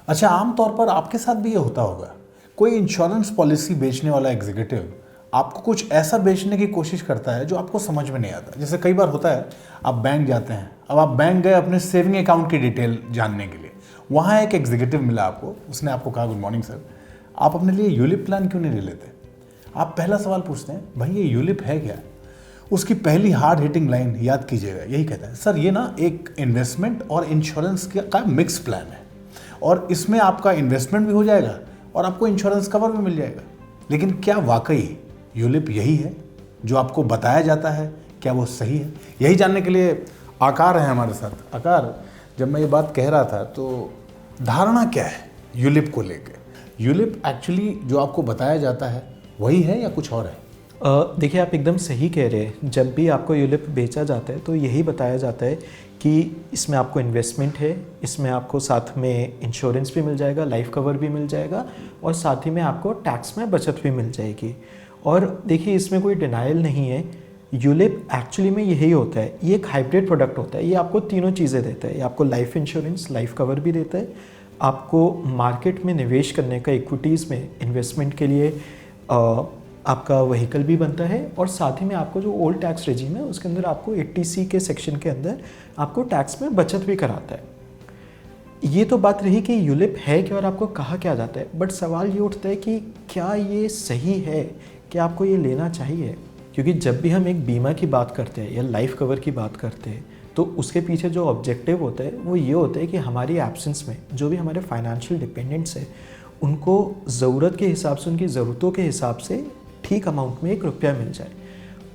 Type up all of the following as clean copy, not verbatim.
अच्छा, आमतौर पर आपके साथ भी ये होता होगा, कोई इंश्योरेंस पॉलिसी बेचने वाला एग्जीक्यूटिव आपको कुछ ऐसा बेचने की कोशिश करता है जो आपको समझ में नहीं आता। जैसे कई बार होता है, आप बैंक जाते हैं, अब आप बैंक गए अपने सेविंग अकाउंट की डिटेल जानने के लिए, वहाँ एक एग्जीक्यूटिव मिला आपको, उसने आपको कहा गुड मॉर्निंग सर, आप अपने लिए यूलिप प्लान क्यों नहीं ले लेते। आप पहला सवाल पूछते हैं, भाई ये यूलिप है क्या। उसकी पहली हार्ड हिटिंग लाइन याद कीजिएगा, यही कहता है, सर ये ना एक इन्वेस्टमेंट और इंश्योरेंस का मिक्स प्लान है, और इसमें आपका इन्वेस्टमेंट भी हो जाएगा और आपको इंश्योरेंस कवर भी मिल जाएगा। लेकिन क्या वाकई यूलिप यही है जो आपको बताया जाता है, क्या वो सही है? यही जानने के लिए आकार है हमारे साथ। आकार, जब मैं ये बात कह रहा था तो धारणा क्या है यूलिप को लेकर? यूलिप एक्चुअली जो आपको बताया जाता है वही है या कुछ और है? देखिए, आप एकदम सही कह रहे हैं। जब भी आपको यूलिप बेचा जाता है तो यही बताया जाता है कि इसमें आपको इन्वेस्टमेंट है, इसमें आपको साथ में इंश्योरेंस भी मिल जाएगा, लाइफ कवर भी मिल जाएगा, और साथ ही में आपको टैक्स में बचत भी मिल जाएगी। और देखिए, इसमें कोई डिनाइल नहीं है, यूलिप एक्चुअली में यही होता है। ये एक हाइब्रिड प्रोडक्ट होता है, ये आपको तीनों चीज़ें देता है। ये आपको लाइफ इंश्योरेंस, लाइफ कवर भी देता है, आपको मार्केट में निवेश करने का, इक्विटीज़ में इन्वेस्टमेंट के लिए आपका व्हीकल भी बनता है, और साथ ही में आपको जो ओल्ड टैक्स रेजिम है उसके अंदर आपको 80C के सेक्शन के अंदर आपको टैक्स में बचत भी कराता है। ये तो बात रही कि यूलिप है क्या और आपको कहा क्या जाता है, बट सवाल ये उठता है कि क्या ये सही है कि आपको ये लेना चाहिए? क्योंकि जब भी हम एक बीमा की बात करते हैं या लाइफ कवर की बात करते हैं तो उसके पीछे जो ऑब्जेक्टिव होता है वो ये होता है कि हमारी एब्सेंस में जो भी हमारे फाइनेंशियल डिपेंडेंट्स हैं उनको ज़रूरत के हिसाब से, उनकी ज़रूरतों के हिसाब से ठीक अमाउंट में ₹1 मिल जाए।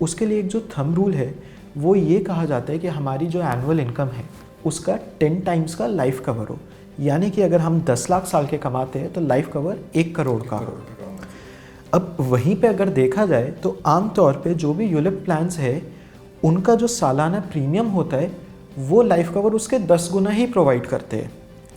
उसके लिए एक जो थंब रूल है वो ये कहा जाता है कि हमारी जो एनुअल इनकम है उसका 10 टाइम्स का लाइफ कवर हो। यानी कि अगर हम 10 लाख साल के कमाते हैं तो लाइफ कवर 1 करोड़ का हो। अब वहीं पे अगर देखा जाए तो आम तौर पे जो भी यूलिप प्लान्स है उनका जो सालाना प्रीमियम होता है वो लाइफ कवर उसके 10 गुना ही प्रोवाइड करते हैं।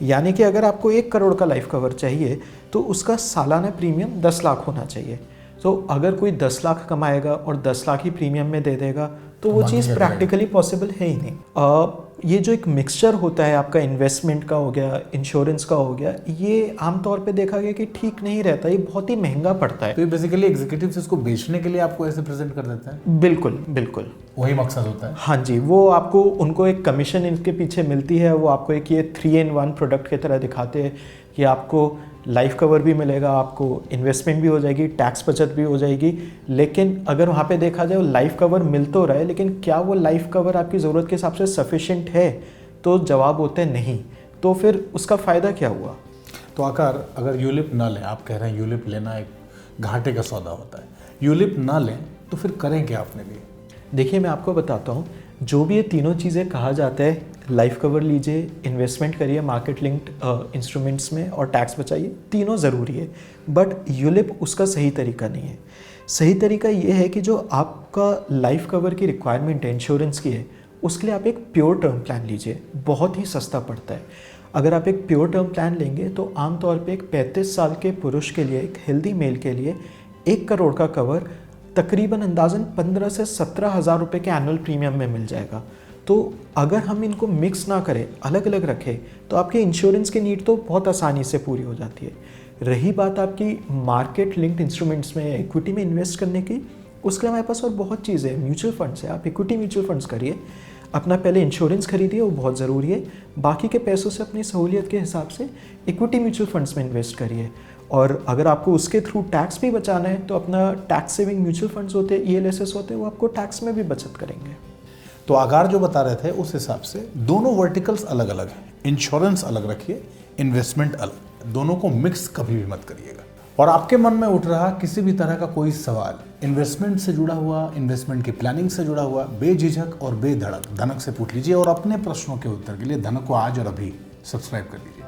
यानी कि अगर आपको 1 करोड़ का लाइफ कवर चाहिए तो उसका सालाना प्रीमियम 10 लाख होना चाहिए। तो अगर कोई 10 लाख कमाएगा और 10 लाख ही प्रीमियम में दे देगा तो वो चीज़ प्रैक्टिकली पॉसिबल है ही नहीं। ये जो एक मिक्सचर होता है आपका इन्वेस्टमेंट का हो गया, इंश्योरेंस का हो गया, ये आमतौर पे देखा गया कि ठीक नहीं रहता, ये बहुत ही महंगा पड़ता है। तो ये बेसिकली एग्जीक्यूटिव्स इसको बेचने के लिए आपको ऐसे प्रेजेंट कर देते हैं? बिल्कुल बिल्कुल, वही मकसद होता है। हाँ जी, वो आपको, उनको एक कमीशन इनके पीछे मिलती है, वो आपको एक ये 3-in-1 प्रोडक्ट की तरह दिखाते हैं कि आपको लाइफ कवर भी मिलेगा, आपको इन्वेस्टमेंट भी हो जाएगी, टैक्स बचत भी हो जाएगी। लेकिन अगर वहाँ पे देखा जाए लाइफ कवर मिल तो रहा है, लेकिन क्या वो लाइफ कवर आपकी ज़रूरत के हिसाब से सफिशिएंट है? तो जवाब होता है नहीं। तो फिर उसका फ़ायदा क्या हुआ? तो आकार, अगर यूलिप ना लें, आप कह रहे हैं यूलिप लेना एक घाटे का सौदा होता है, यूलिप ना लें तो फिर करें क्या अपने लिए? देखिए, मैं आपको बताता हूँ, जो भी ये तीनों चीज़ें कहा जाता है, लाइफ कवर लीजिए, इन्वेस्टमेंट करिए मार्केट लिंक्ड इंस्ट्रूमेंट्स में, और टैक्स बचाइए, तीनों ज़रूरी है। बट यूलिप उसका सही तरीका नहीं है। सही तरीका ये है कि जो आपका लाइफ कवर की रिक्वायरमेंट है, इंश्योरेंस की है, उसके लिए आप एक प्योर टर्म प्लान लीजिए, बहुत ही सस्ता पड़ता है। अगर आप एक प्योर टर्म प्लान लेंगे तो आमतौर पे एक 35 साल के पुरुष के लिए, एक हेल्दी मेल के लिए 1 करोड़ का कवर तकरीबन अंदाज़न 15 से 17 हज़ार रुपये के एनुअल प्रीमियम में मिल जाएगा। तो अगर हम इनको मिक्स ना करें, अलग अलग रखें, तो आपके इंश्योरेंस की नीड तो बहुत आसानी से पूरी हो जाती है। रही बात आपकी मार्केट लिंक्ड इंस्ट्रूमेंट्स में, इक्विटी में इन्वेस्ट करने की, उसके लिए हमारे पास और बहुत चीज़ें हैं। म्यूचुअल फंड्स है, आप इक्विटी म्यूचुअल फंड्स करिए, अपना पहले इंश्योरेंस खरीदिए, वो बहुत ज़रूरी है। बाकी के पैसों से अपनी सहूलियत के हिसाब से इक्विटी म्यूचुअल फंड्स में इन्वेस्ट करिए। और अगर आपको उसके थ्रू टैक्स भी बचाना है तो अपना टैक्स सेविंग म्यूचुअल फंड्स होते हैं, ELSS होते हैं, वो आपको टैक्स में भी बचत करेंगे। तो आकार जो बता रहे थे उस हिसाब से दोनों वर्टिकल्स अलग अलग हैं। इंश्योरेंस अलग रखिए, इन्वेस्टमेंट अलग, दोनों को मिक्स कभी भी मत करिएगा। और आपके मन में उठ रहा किसी भी तरह का कोई सवाल इन्वेस्टमेंट से जुड़ा हुआ, इन्वेस्टमेंट की प्लानिंग से जुड़ा हुआ, बेझिझक और बेधड़क धनक से पूछ लीजिए, और अपने प्रश्नों के उत्तर के लिए धनक को आज और अभी सब्सक्राइब कर लीजिए।